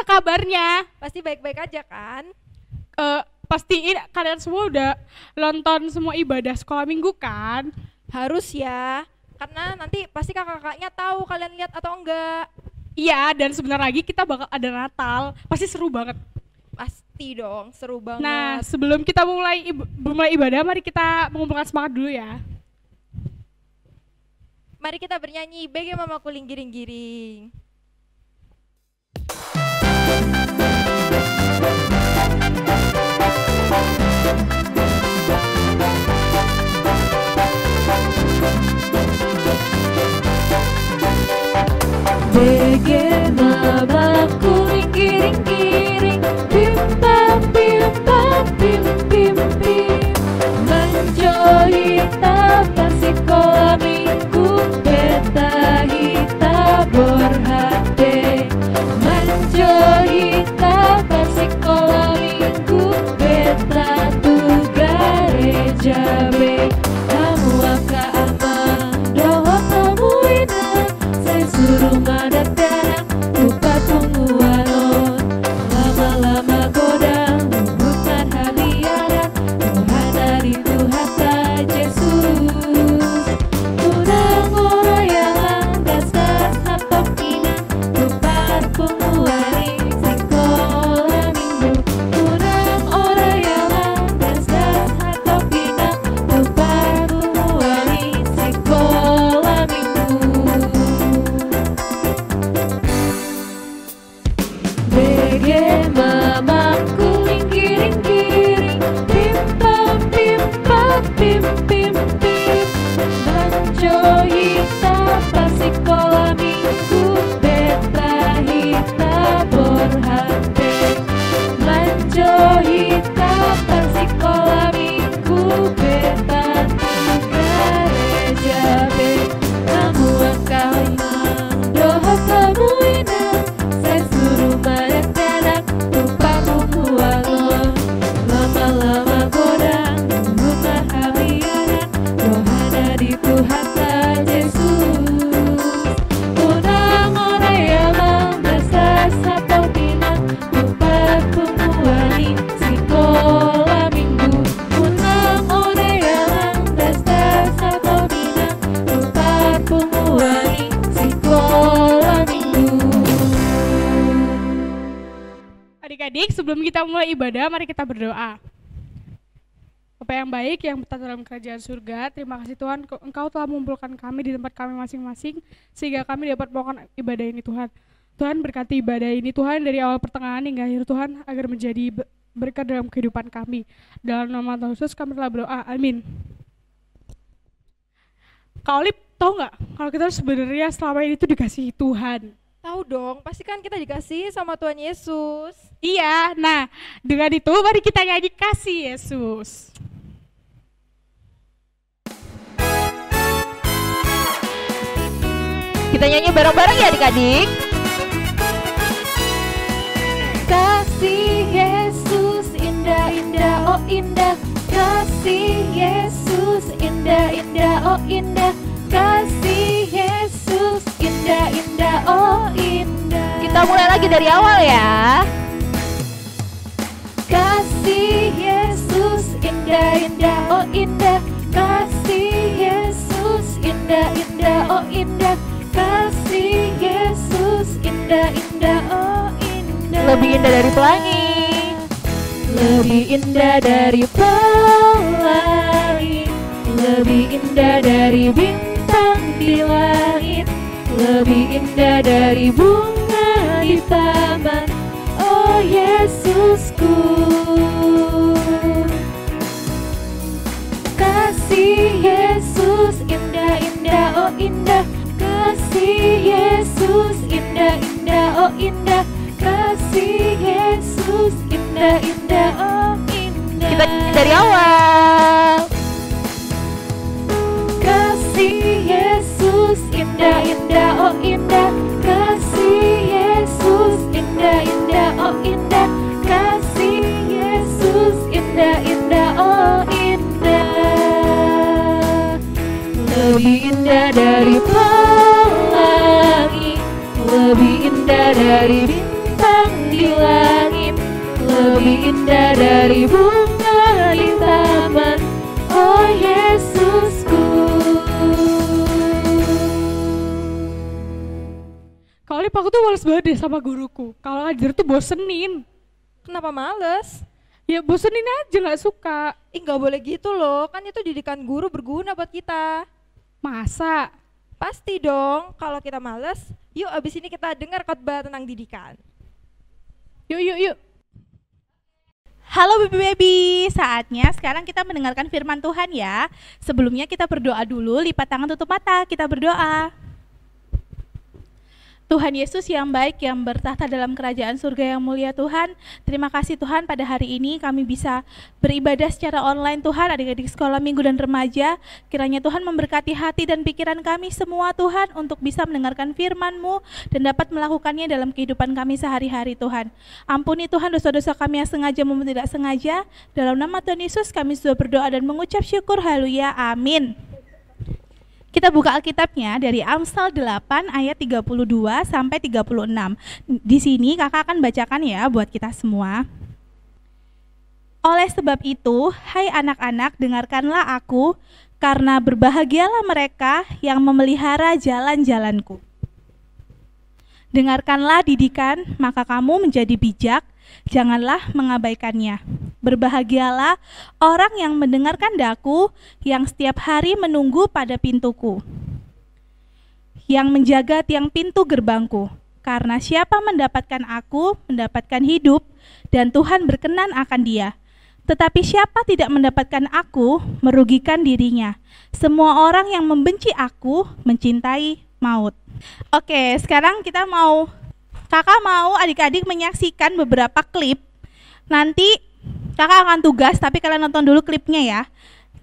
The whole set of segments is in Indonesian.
gimana kabarnya? Pasti baik-baik aja kan? Pastiin kalian semua udah nonton semua ibadah sekolah minggu kan? Harus ya, karena nanti pasti kakak-kakaknya tahu kalian lihat atau enggak. Iya, dan sebentar lagi kita bakal ada Natal. Pasti seru banget. Pasti dong, seru banget. Nah, sebelum kita mulai ibadah, mari kita mengumpulkan semangat dulu ya. Mari kita bernyanyi BG Mamaku Giring-giring. BG Mamaku giring-giring, bimba bimba bim bim bim, menjohita sekolah minggu, beta hita borhade, menjohita sekolah minggu, beta tu gereja be, kamu aka amang doa kamu ina, saya suruh madat darah, lupa tungguanon, lama-lama godang, bukan haliaran, Tuhan dari Tuhan tak Yesus. Tudang orang yang landas-das hatok ina, lupa penguari sekolah minggu. Tudang orang yang landas-das hatok ina, lupa penguari sekolah minggu. BG Mamaku giring-giring, bimba bimba bim bim bim, menjohita sekolah minggu, beta hita borhate, menjohita sekolah minggu, beta tu gereja be, kamu engkau imam, doa kamu ina, saya suruh madat darah, lupa mualon, lama-lama godang, rumah haliaran, rohana di Tuhan tak Yesus. Udang orang yang landas atau pinang, lupa penguali sekolah minggu. Udang orang yang landas atau pinang, lupa penguali sekolah minggu. Adik-adik, sebelum kita mulai ibadah, mari kita berdoa. Bapa yang baik, yang bertata dalam kerajaan surga, terima kasih Tuhan, Engkau telah mengumpulkan kami di tempat kami masing-masing, sehingga kami dapat melakukan ibadah ini Tuhan. Tuhan berkati ibadah ini Tuhan, dari awal pertengahan hingga akhir Tuhan, agar menjadi berkat dalam kehidupan kami. Dalam nama Tuhan Yesus kami telah berdoa, amin. Kak Olip, tahu nggak kalau kita sebenarnya selama ini tuh dikasihi Tuhan? Tahu dong, pasti kan kita dikasih sama Tuhan Yesus. Iya, nah dengan itu mari kita nyanyi kasih Yesus. Kita nyanyi bareng-bareng ya adik-adik. Kasih Yesus indah-indah, oh indah. Kasih Yesus indah-indah, oh indah. Kasih Yesus indah-indah, oh indah. Kita mulai lagi dari awal ya. Kasih Yesus indah-indah, oh indah. Kasih Yesus indah-indah, oh indah. Kasih Yesus indah-indah, oh indah. Lebih indah dari pelangi, lebih indah dari pelangi, lebih indah dari bintang di langit, lebih indah dari bunga di taman, oh Yesusku. Kasih Yesus indah-indah, oh indah. Kasih Yesus indah-indah, oh indah. Kasih Yesus indah-indah, oh indah. Kita dari awal. Kasih Yesus indah-indah, oh indah. Kasih Yesus indah-indah, oh indah. Kasih Yesus indah-indah, oh indah. Lebih indah dari pelangi, lebih indah dari bintang di indah dari bunga di taman. Oh Yesusku. Kalau Lip, aku tuh males banget deh sama guruku. Kalau ngajar tuh bosenin. Kenapa males? Ya bosenin aja, nggak suka. Ih, nggak boleh gitu loh, kan itu didikan guru berguna buat kita. Masa? Pasti dong, kalau kita males, yuk abis ini kita dengar khotbah tentang didikan. Yuk. Halo baby, saatnya sekarang kita mendengarkan firman Tuhan ya. Sebelumnya kita berdoa dulu, lipat tangan tutup mata, kita berdoa. Tuhan Yesus yang baik, yang bertahta dalam kerajaan surga yang mulia Tuhan, terima kasih Tuhan pada hari ini kami bisa beribadah secara online Tuhan, adik-adik sekolah minggu dan remaja. Kiranya Tuhan memberkati hati dan pikiran kami semua Tuhan untuk bisa mendengarkan firman-Mu dan dapat melakukannya dalam kehidupan kami sehari-hari Tuhan. Ampuni Tuhan dosa-dosa kami yang sengaja maupun tidak sengaja. Dalam nama Tuhan Yesus kami sudah berdoa dan mengucap syukur, haleluya, amin. Kita buka Alkitabnya dari Amsal 8 ayat 32 sampai 36. Di sini kakak akan bacakan ya buat kita semua. Oleh sebab itu, hai anak-anak, dengarkanlah aku, karena berbahagialah mereka yang memelihara jalan-jalanku. Dengarkanlah didikan, maka kamu menjadi bijak, janganlah mengabaikannya. Berbahagialah orang yang mendengarkan daku, yang setiap hari menunggu pada pintuku, yang menjaga tiang pintu gerbangku. Karena siapa mendapatkan aku, mendapatkan hidup, dan Tuhan berkenan akan dia. Tetapi siapa tidak mendapatkan aku, merugikan dirinya. Semua orang yang membenci aku, mencintai maut. Oke, sekarang kakak mau adik-adik menyaksikan beberapa klip. Nanti kakak akan tugas, tapi kalian nonton dulu klipnya ya.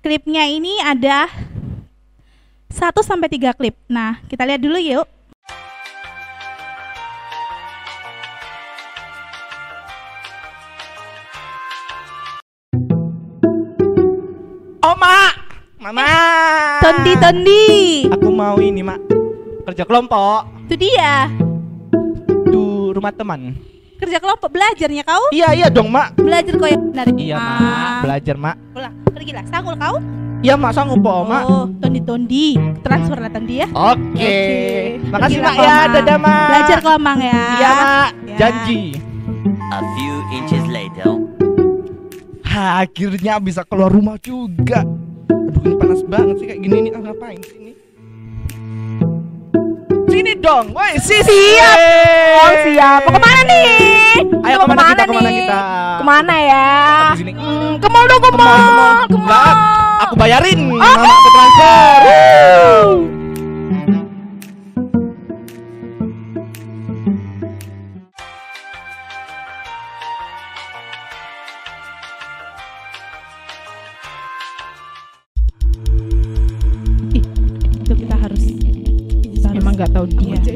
Klipnya ini ada 1-3 klip. Nah, kita lihat dulu yuk. Oh, Mak! Mama! Tondi. Aku mau ini, Mak. Kerja kelompok. Itu dia. Di rumah teman. Kerja kelompok belajarnya kau? Iya dong, Mak. Belajar kau yang benar. Iya, Mak. Belajar, Mak. Ulang, pergilah. Sanggup kau? Iya, Mak. Sanggup, Mak. Oh, Tondi. Transfer lah Tondi ya. Oke. Makasih, Pergilah Mak kau, ya. Mak. Dadah, Mak. Belajar kau, Mang ya. Iya, Mak. Ya. Janji. A few inches later. Akhirnya bisa keluar rumah juga. Aduh, ini panas banget sih kayak gini nih. Ngapain sini? Sini dong. Woi, siap. Oh siap, mau kemana nih? Ayo kemana kita? Kemana ya? Di sini. Ke mall dong, ke mall. Enggak, aku bayarin. Mama ke transfer. Itu kita harus Emang nggak tahu dia. Gi,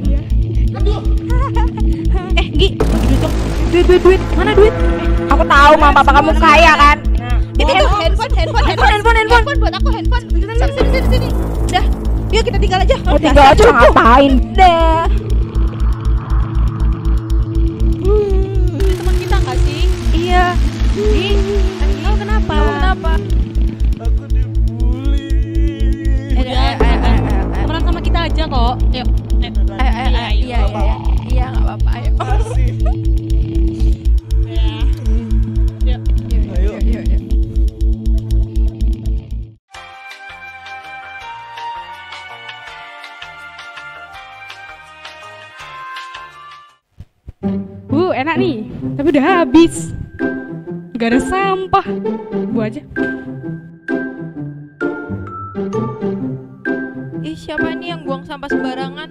bagi duit dong. Duit. Mana duit? Aku tahu mama papa kamu kaya kan. Itu handphone buat aku handphone. Sini. Udah, yuk kita tinggal aja. Mau tinggal aja ngapain? Deh. Itu teman kita nggak sih? Iya. Tahu kenapa? Aku dibully. Temenan sama kita aja kok. Yuk. Iya, nggak apa-apa. Ayo. Ayo. Enak nih, tapi udah habis. Gak ada sampah. Buat aja. Ih, siapa ini yang buang sampah sembarangan?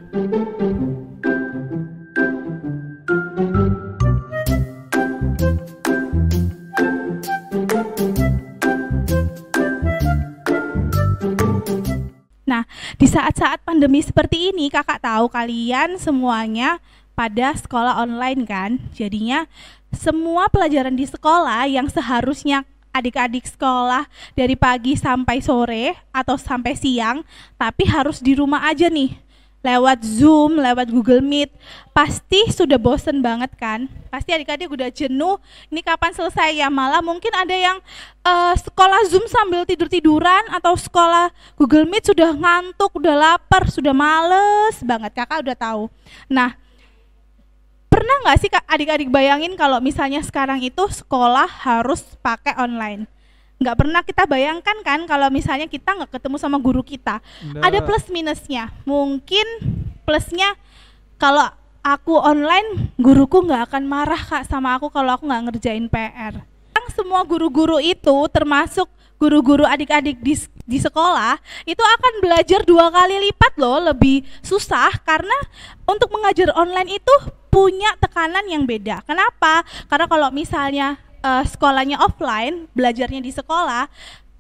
Nah, di saat-saat pandemi seperti ini, kakak tahu kalian semuanya pada sekolah online kan. Jadinya semua pelajaran di sekolah yang seharusnya adik-adik sekolah dari pagi sampai sore atau sampai siang, tapi harus di rumah aja nih. lewat Zoom, lewat Google Meet, pasti sudah bosen banget kan? Pasti adik-adik udah jenuh, ini kapan selesai ya? Malah mungkin ada yang sekolah Zoom sambil tidur-tiduran, atau sekolah Google Meet sudah ngantuk, udah lapar, sudah males banget, kakak udah tahu. Nah, pernah nggak sih adik-adik bayangin kalau misalnya sekarang itu sekolah harus pakai online? Nggak pernah kita bayangkan kan kalau misalnya kita nggak ketemu sama guru kita. Ada plus minusnya. Mungkin plusnya kalau aku online, guruku nggak akan marah Kak sama aku kalau aku nggak ngerjain PR. Semua guru-guru itu termasuk guru-guru adik-adik di sekolah itu akan belajar 2 kali lipat loh, lebih susah karena untuk mengajar online itu punya tekanan yang beda. Kenapa? Karena kalau misalnya sekolahnya offline, belajarnya di sekolah,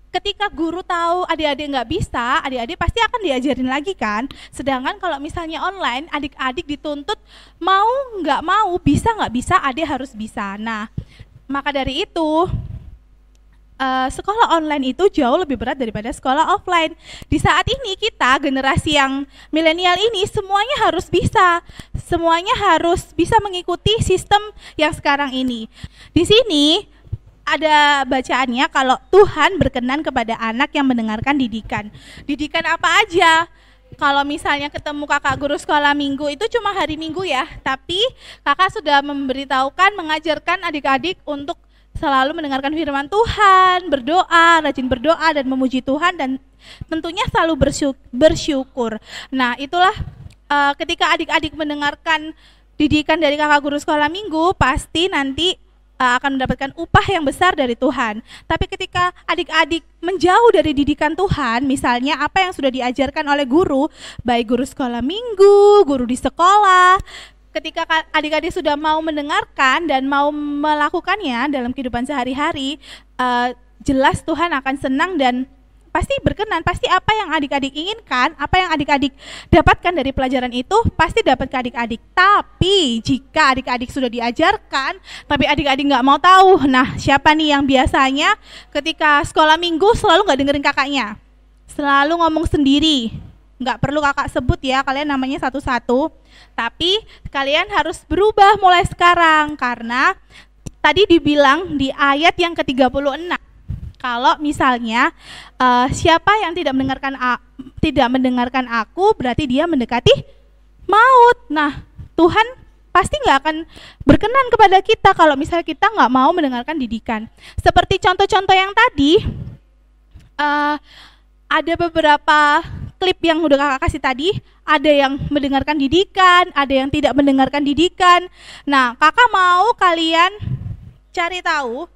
ketika guru tahu adik-adik nggak bisa, adik-adik pasti akan diajarin lagi kan. Sedangkan kalau misalnya online, adik-adik dituntut mau nggak mau, bisa nggak bisa, adik harus bisa. Nah, maka dari itu sekolah online itu jauh lebih berat daripada sekolah offline. Di saat ini kita, generasi yang milenial ini, semuanya harus bisa mengikuti sistem yang sekarang ini. Di sini ada bacaannya kalau Tuhan berkenan kepada anak yang mendengarkan didikan. Didikan apa aja? Kalau misalnya ketemu kakak guru sekolah minggu itu cuma hari Minggu ya, tapi kakak sudah memberitahukan, mengajarkan adik-adik untuk selalu mendengarkan firman Tuhan, berdoa, rajin berdoa dan memuji Tuhan, dan tentunya selalu bersyukur. Nah, itulah ketika adik-adik mendengarkan didikan dari kakak guru sekolah minggu, pasti nanti akan mendapatkan upah yang besar dari Tuhan. Tapi ketika adik-adik menjauh dari didikan Tuhan, misalnya apa yang sudah diajarkan oleh guru, baik guru sekolah minggu, guru di sekolah, ketika adik-adik sudah mau mendengarkan dan mau melakukannya dalam kehidupan sehari-hari, jelas Tuhan akan senang dan pasti berkenan. Pasti apa yang adik-adik inginkan, apa yang adik-adik dapatkan dari pelajaran itu, pasti dapat ke adik-adik. Tapi jika adik-adik sudah diajarkan, tapi adik-adik nggak mau tahu, nah siapa nih yang biasanya ketika sekolah minggu selalu nggak dengerin kakaknya, selalu ngomong sendiri. Nggak perlu kakak sebut ya, kalian namanya satu-satu. Tapi kalian harus berubah mulai sekarang, karena tadi dibilang di ayat yang ke-36, kalau misalnya siapa yang tidak mendengarkan aku, berarti dia mendekati maut. Nah, Tuhan pasti nggak akan berkenan kepada kita kalau misalnya kita nggak mau mendengarkan didikan. Seperti contoh-contoh yang tadi, ada beberapa klip yang udah kakak kasih tadi, ada yang mendengarkan didikan, ada yang tidak mendengarkan didikan. Nah, kakak mau kalian cari tahu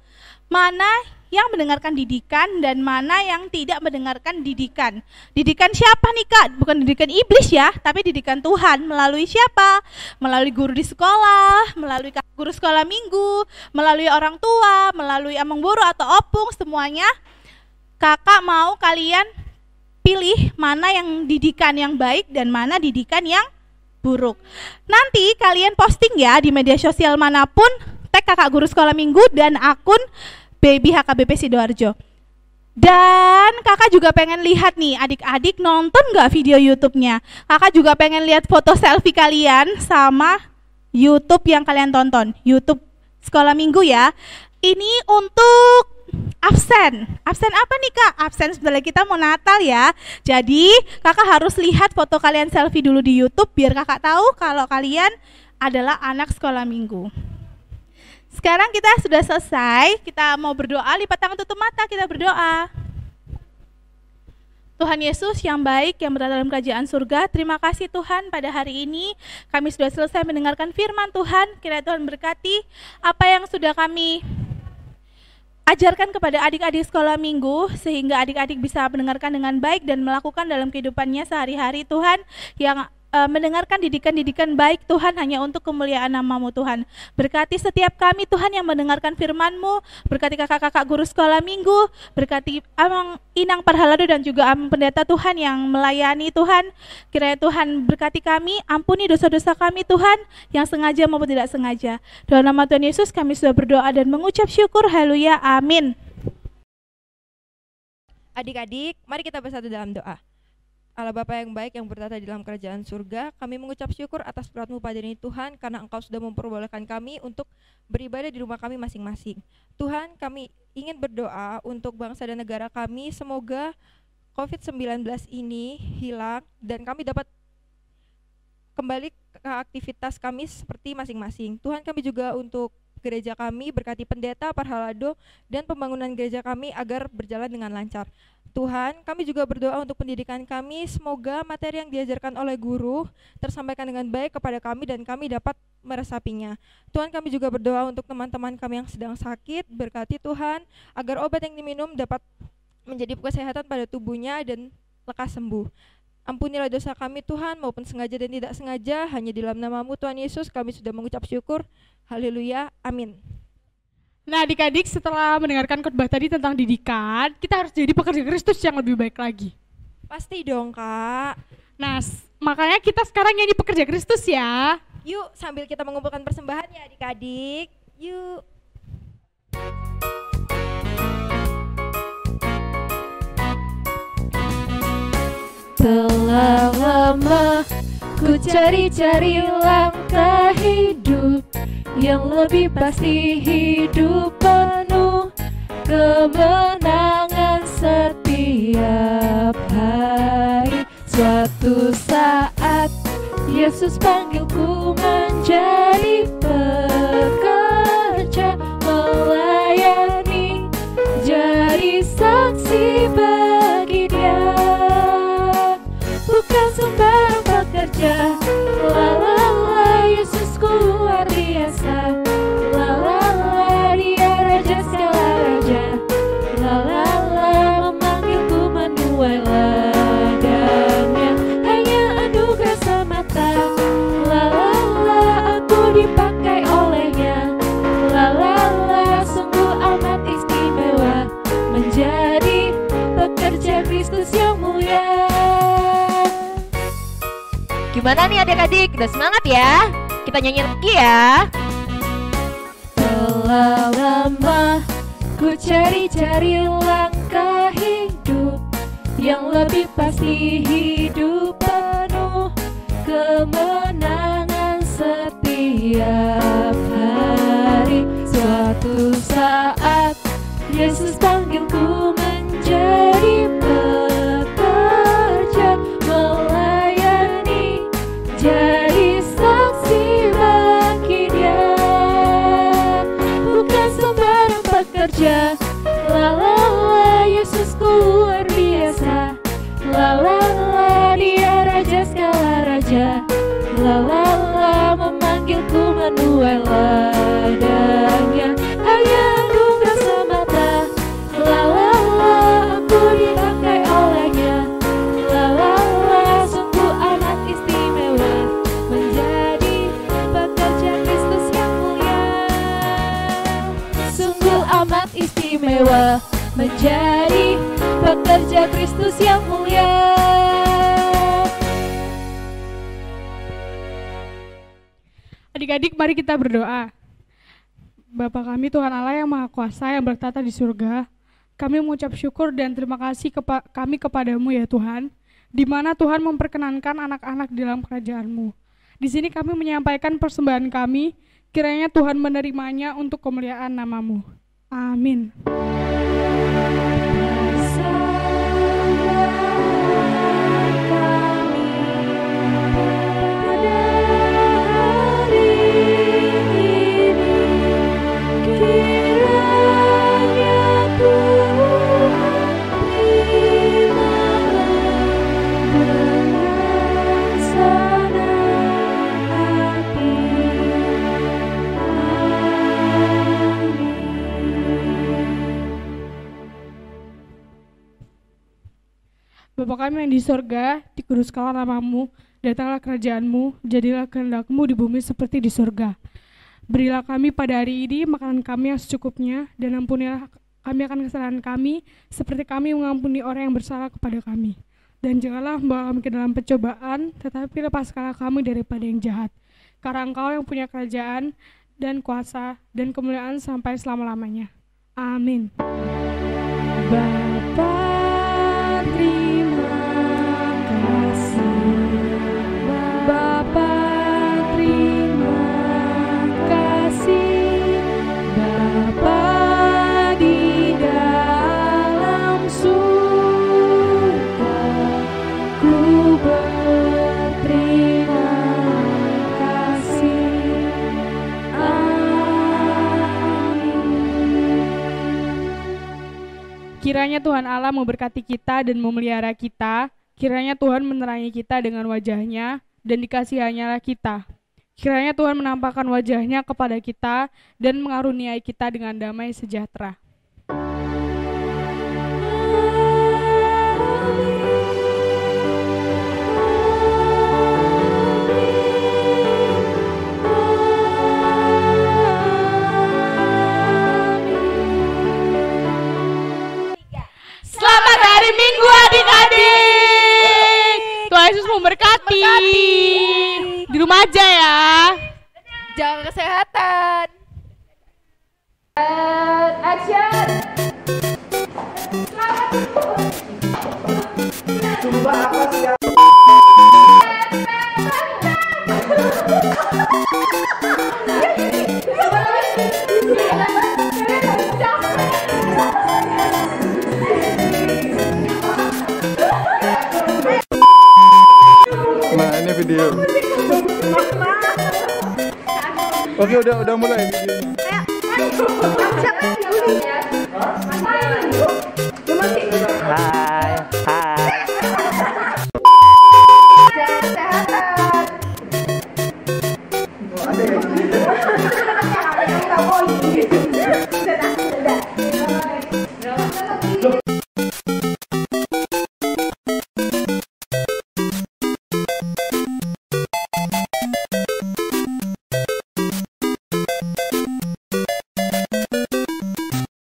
mana yang mendengarkan didikan dan mana yang tidak mendengarkan didikan. Didikan siapa nih Kak? Bukan didikan iblis ya, tapi didikan Tuhan. Melalui siapa? Melalui guru di sekolah, melalui guru sekolah minggu, melalui orang tua, melalui among guru atau opung, semuanya. Kakak mau kalian pilih mana yang didikan yang baik dan mana didikan yang buruk. Nanti kalian posting ya di media sosial manapun, tag kakak guru sekolah minggu dan akun Baby HKBP Sidoarjo. Dan kakak juga pengen lihat nih, adik-adik nonton gak video YouTube-nya? Kakak juga pengen lihat foto selfie kalian sama YouTube yang kalian tonton, YouTube sekolah minggu ya. Ini untuk absen apa nih Kak? Absen sebentar kita mau Natal ya. Jadi kakak harus lihat foto kalian selfie dulu di YouTube biar kakak tahu kalau kalian adalah anak sekolah minggu. Sekarang kita sudah selesai, kita mau berdoa, lipat tangan tutup mata, kita berdoa. Tuhan Yesus yang baik, yang berada dalam kerajaan surga, terima kasih Tuhan pada hari ini kami sudah selesai mendengarkan firman Tuhan. Kiranya Tuhan berkati apa yang sudah kami ajarkan kepada adik-adik sekolah minggu, sehingga adik-adik bisa mendengarkan dengan baik dan melakukan dalam kehidupannya sehari-hari Tuhan, yang mendengarkan didikan-didikan baik Tuhan hanya untuk kemuliaan nama-Mu Tuhan. Berkati setiap kami Tuhan yang mendengarkan firman-Mu, berkati kakak-kakak guru sekolah minggu, berkati Amang Inang Parhalado dan juga Amang Pendeta Tuhan yang melayani Tuhan. Kiranya Tuhan berkati kami, ampuni dosa-dosa kami Tuhan, yang sengaja maupun tidak sengaja. Dalam nama Tuhan Yesus kami sudah berdoa dan mengucap syukur, haleluya, amin. Adik-adik, mari kita bersatu dalam doa. Allah Bapa yang baik yang bertata di dalam kerajaan surga, kami mengucap syukur atas berkat-Mu pada ini Tuhan, karena Engkau sudah memperbolehkan kami untuk beribadah di rumah kami masing-masing. Tuhan, kami ingin berdoa untuk bangsa dan negara kami, semoga COVID-19 ini hilang dan kami dapat kembali ke aktivitas kami seperti masing-masing. Tuhan, kami juga untuk gereja kami, berkati pendeta, parhalado, dan pembangunan gereja kami agar berjalan dengan lancar. Tuhan, kami juga berdoa untuk pendidikan kami, semoga materi yang diajarkan oleh guru tersampaikan dengan baik kepada kami dan kami dapat meresapinya. Tuhan, kami juga berdoa untuk teman-teman kami yang sedang sakit, berkati Tuhan, agar obat yang diminum dapat menjadi kesehatan pada tubuhnya dan lekas sembuh. Ampunilah dosa kami Tuhan, maupun sengaja dan tidak sengaja, hanya di dalam nama-Mu Tuhan Yesus kami sudah mengucap syukur. Haleluya, amin. Nah, adik-adik, setelah mendengarkan khotbah tadi tentang didikan, kita harus jadi pekerja Kristus yang lebih baik lagi. Pasti dong, Kak. Nah, makanya kita sekarang jadi pekerja Kristus ya. Yuk, sambil kita mengumpulkan persembahan ya adik-adik. Yuk. Telah lama ku cari-cari langkah hidup yang lebih pasti, hidup penuh kemenangan setiap hari. Suatu saat Yesus panggilku menjadi pekerja, melayani, jadi saksi bagi Dia. Bukan sembarang pekerja, la la la, Yesusku luar biasa, la la la, Dia raja segala raja, la la la, memanggilku menuai ladangnya, hanya anugerah semata, la la la, aku dipakai olehnya, la la la, sungguh amat istimewa, menjadi pekerja Kristus yang mulia. Gimana nih adik-adik? Udah semangat ya? Kita nyanyi lagi ya. Telah lama ku cari-cari langkah hidup yang lebih pasti, hidup penuh kemenangan setiap hari. Suatu saat Yesus panggilku menjadi pekerja, melayani, jadi saksi bagi Dia. Bukan sembarang pekerja, la la la, Yesusku luar biasa, la la la, Dia raja segala raja, la la la, memanggilku menuai ladangnya, hanya anugerah semata, la la la, aku dipakai olehnya, la la la, sungguh amat istimewa, menjadi pekerja Kristus yang mulia. Sungguh amat istimewa, menjadi pekerja Kristus yang mulia. Adik-adik, mari kita berdoa. Bapa kami Tuhan Allah yang Maha Kuasa yang bertata di surga, kami mengucap syukur dan terima kasih kami kepadamu ya Tuhan, di mana Tuhan memperkenankan anak-anak di dalam kerajaan-Mu. Di sini kami menyampaikan persembahan kami, kiranya Tuhan menerimanya untuk kemuliaan nama-Mu. Amin. Bapa kami yang di sorga, dikuduskanlah nama-Mu, datanglah kerajaan-Mu, jadilah kehendak-Mu di bumi seperti di sorga. Berilah kami pada hari ini makanan kami yang secukupnya, dan ampunilah kami akan kesalahan kami, seperti kami mengampuni orang yang bersalah kepada kami. Dan janganlah membawa kami ke dalam pencobaan, tetapi lepaskanlah kami daripada yang jahat. Karena Engkau yang punya kerajaan, dan kuasa, dan kemuliaan sampai selama-lamanya. Amin. Bapa, terima kasih. Kiranya Tuhan Allah memberkati kita dan memelihara kita. Kiranya Tuhan menerangi kita dengan wajah-Nya dan dikasihannya kita. Kiranya Tuhan menampakkan wajah-Nya kepada kita dan mengaruniai kita dengan damai sejahtera. Selamat hari Minggu adik-adik. Tuhan Yesus memberkati. Di rumah aja ya. Jaga kesehatan. Action. Nah, ini video. Oke, udah mulai videonya.